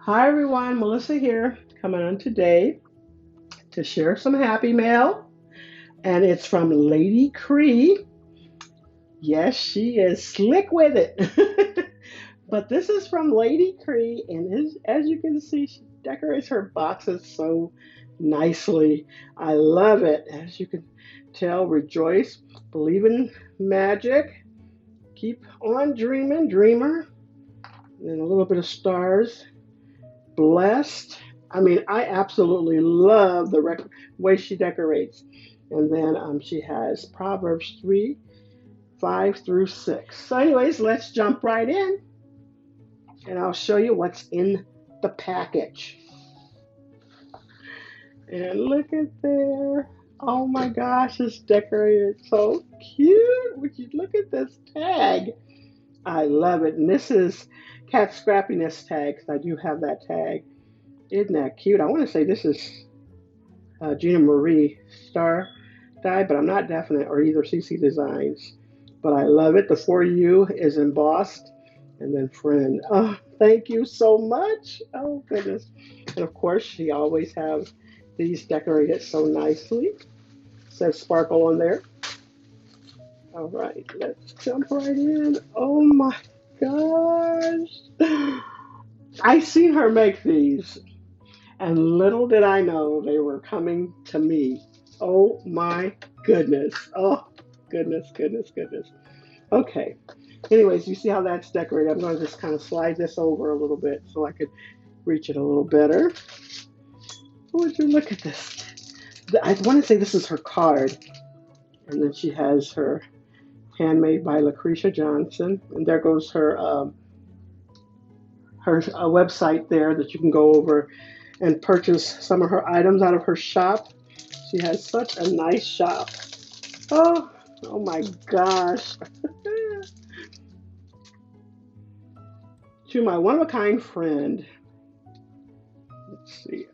Hi everyone, Melissa here, coming on today to share some happy mail, and it's from Lady Kre. Yes, she is slick with it. But this is from Lady Kre, and as you can see, she decorates her boxes so nicely. I love it. As you can tell, rejoice, believe in magic, keep on dreaming, dreamer, and a little bit of stars. Blessed. I mean, I absolutely love the way she decorates. And then she has Proverbs 3, 5 through 6. So, anyways, let's jump right in and I'll show you what's in the package. And look at there. Oh my gosh, it's decorated so cute. Would you look at this tag? I love it. And this is cat scrappiness tag, because I do have that tag. Isn't that cute? I want to say this is Gina Marie Star die, but I'm not definite, or either CC Designs. But I love it. The For You is embossed, and then friend. Oh, thank you so much. Oh goodness. And of course, she always has these decorated so nicely. It says sparkle on there. All right, let's jump right in. Oh my gosh. I seen her make these, and little did I know they were coming to me. Oh my goodness. Oh, goodness, goodness, goodness. Okay. Anyways, you see how that's decorated. I'm going to just kind of slide this over a little bit so I could reach it a little better. Would you look at this? I want to say this is her card. And then she has her handmade by Lucretia Johnson. And there goes her website there that you can go over and purchase some of her items out of her shop. She has such a nice shop. Oh, oh my gosh. To my one-of-a-kind friend. Let's see.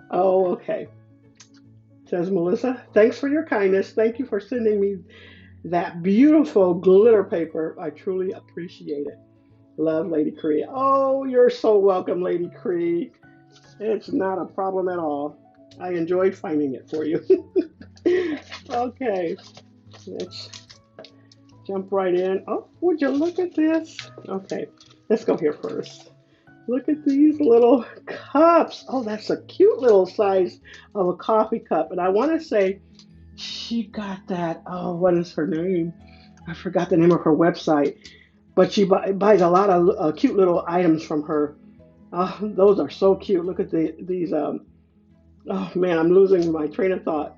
Oh, okay. Says Melissa, thanks for your kindness. Thank you for sending me that beautiful glitter paper. I truly appreciate it. Love, Lady Kre. Oh, you're so welcome, Lady Kre. It's not a problem at all. I enjoyed finding it for you. Okay, let's jump right in. Oh, would you look at this? Okay, let's go here first. Look at these little cups. Oh, that's a cute little size of a coffee cup. And I want to say she got that. Oh, what is her name? I forgot the name of her website. But she buys a lot of cute little items from her. Oh, those are so cute. Look at these. Oh man, I'm losing my train of thought.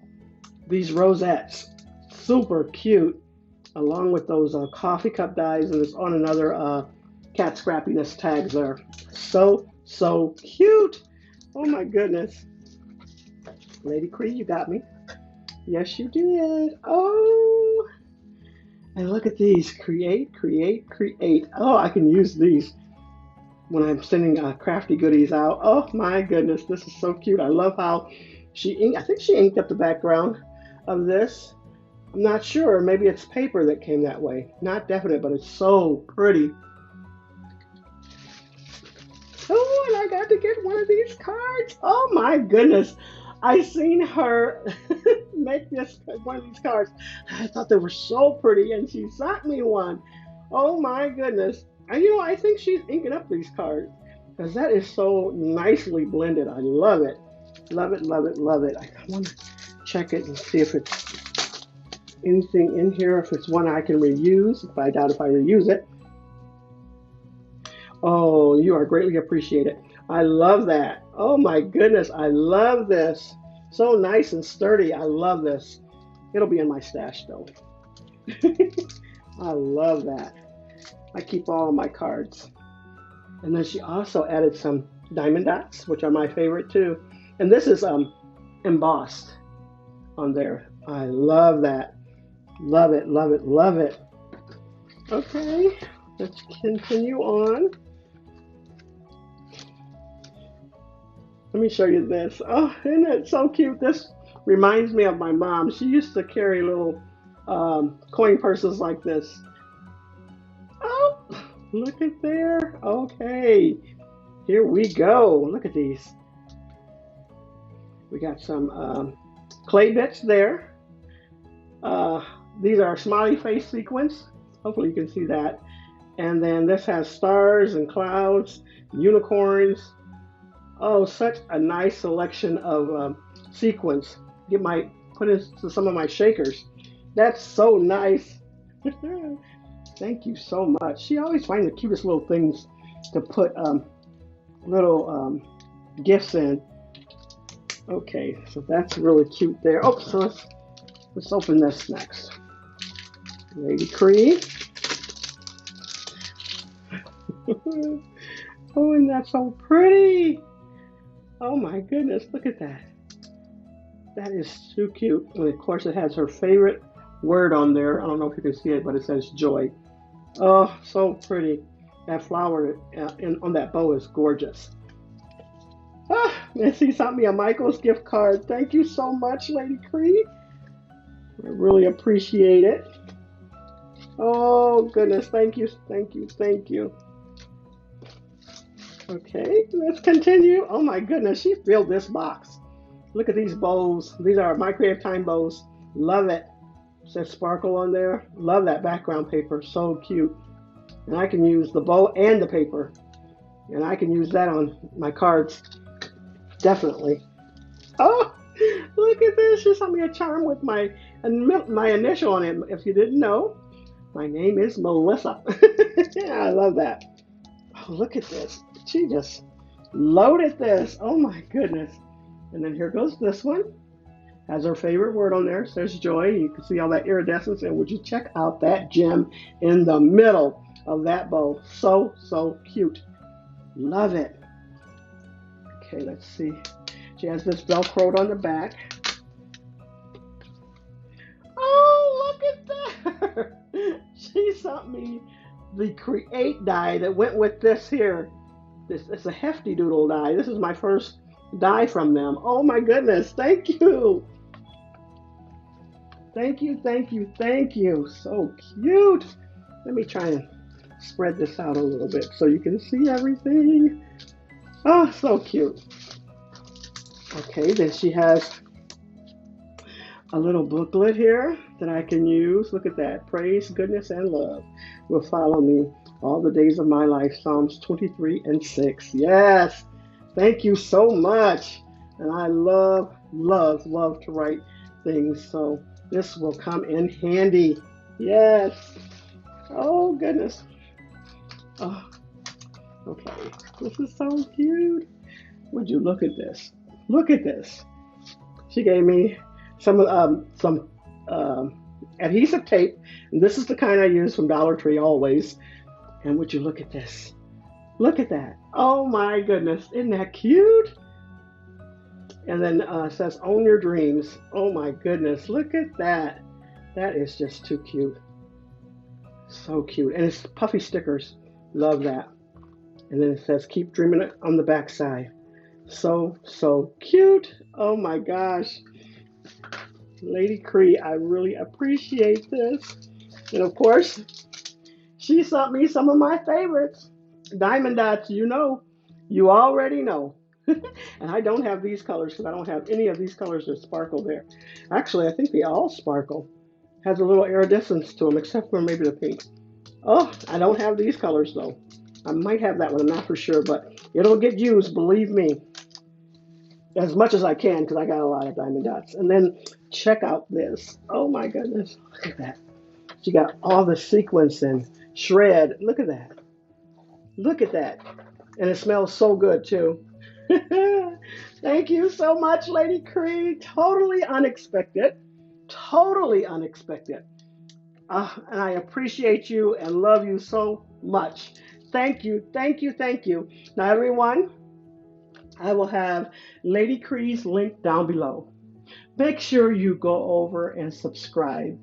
These rosettes, super cute, along with those coffee cup dies, and it's on another cat scrappiness tags there. So cute. Oh my goodness. Lady Kre, you got me. Yes, you did. Oh, and look at these. Create, create, create. Oh, I can use these when I'm sending crafty goodies out. Oh my goodness, this is so cute. I love how I think she inked up the background of this. I'm not sure. Maybe it's paper that came that way. Not definite, but it's so pretty. Oh, and I got to get one of these cards. Oh my goodness. I seen her make this one of these cards. I thought they were so pretty, and she sent me one. Oh my goodness. And I think she's inking up these cards, because that is so nicely blended. I love it. Love it, love it, love it. I want to check it and see if it's anything in here, if it's one I can reuse. I doubt if I reuse it. Oh, you are greatly appreciated. I love that. Oh my goodness, I love this. So nice and sturdy. I love this. It'll be in my stash though. I love that. I keep all of my cards. And then she also added some diamond dots, which are my favorite too. And this is embossed on there. I love that. Love it, love it, love it. Okay, let's continue on. Let me show you this. Oh, isn't it so cute? This reminds me of my mom. She used to carry little coin purses like this. Oh, look at there. Okay. Here we go. Look at these. We got some clay bits there. Uh, these are smiley face sequins. Hopefully you can see that. And then this has stars and clouds, unicorns. Oh, such a nice selection of sequins. Put into some of my shakers. That's so nice. Thank you so much. She always finds the cutest little things to put little gifts in. Okay, so that's really cute there. Oh, so let's open this next. Lady Kre. Oh, and that's so pretty. Oh my goodness, look at that. That is too cute. And of course it has her favorite word on there. I don't know if you can see it, but it says joy. Oh, so pretty. That flower on that bow is gorgeous. Ah, and she sent me a Michael's gift card. Thank you so much, Lady Kre. I really appreciate it. Oh goodness, thank you, thank you, thank you. Okay, let's continue. Oh my goodness, she filled this box. Look at these bows. These are my Creative Time bows. Love it. It says sparkle on there. Love that background paper. So cute. And I can use the bow and the paper. And I can use that on my cards. Definitely. Oh, look at this. She sent me a charm with my initial on it. If you didn't know, my name is Melissa. Yeah, I love that. Oh, look at this. She just loaded this. Oh my goodness. And then here goes this one. Has her favorite word on there. It says joy. You can see all that iridescence. And would you check out that gem in the middle of that bow? So, so cute. Love it. Okay, let's see. She has this Velcroed on the back. Oh, look at that. She sent me the Create die that went with this here. It's a hefty doodle die. This is my first die from them. Oh my goodness, thank you. Thank you, thank you, thank you. So cute. Let me try and spread this out a little bit so you can see everything. Oh, so cute. Okay, then she has a little booklet here that I can use. Look at that. Praise, goodness, and love will follow me all the days of my life. Psalms 23 and 6. Yes. Thank you so much. And I love, love, love to write things. So this will come in handy. Yes. Oh, goodness. Oh, okay. This is so cute. Would you look at this? Look at this. She gave me some adhesive tape. And this is the kind I use from Dollar Tree always. And would you look at this? Look at that. Oh my goodness. Isn't that cute? And then it says own your dreams. Oh my goodness. Look at that. That is just too cute. So cute. And it's puffy stickers. Love that. And then it says keep dreaming it on the back side. So, so cute. Oh my gosh. Lady Kre, I really appreciate this. And of course, she sent me some of my favorites. Diamond dots, you already know. And I don't have these colors because I don't have any of these colors that sparkle there. Actually, I think they all sparkle. Has a little iridescence to them, except for maybe the pink. Oh, I don't have these colors though. I might have that one, I'm not for sure, but it'll get used, believe me. As much as I can because I got a lot of diamond dots. And then check out this. Oh my goodness. Look at that. She got all the sequins and shred. Look at that. Look at that. And it smells so good too. Thank you so much, Lady Kre. Totally unexpected. Totally unexpected. And I appreciate you and love you so much. Thank you, thank you, thank you. Now, everyone, I will have Lady Kre's link down below. Make sure you go over and subscribe.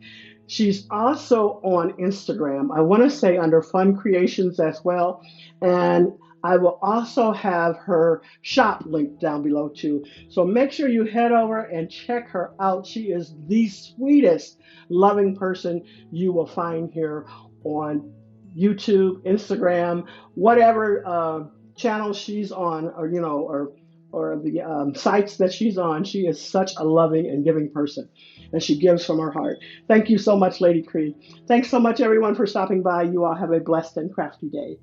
She's also on Instagram. I want to say under Fun Creations as well. And I will also have her shop linked down below too. So make sure you head over and check her out. She is the sweetest, loving person you will find here on YouTube, Instagram, whatever channels she's on, or or the sites that she's on, she is such a loving and giving person, and she gives from her heart. Thank you so much, Lady Cree. Thanks so much, everyone, for stopping by. You all have a blessed and crafty day.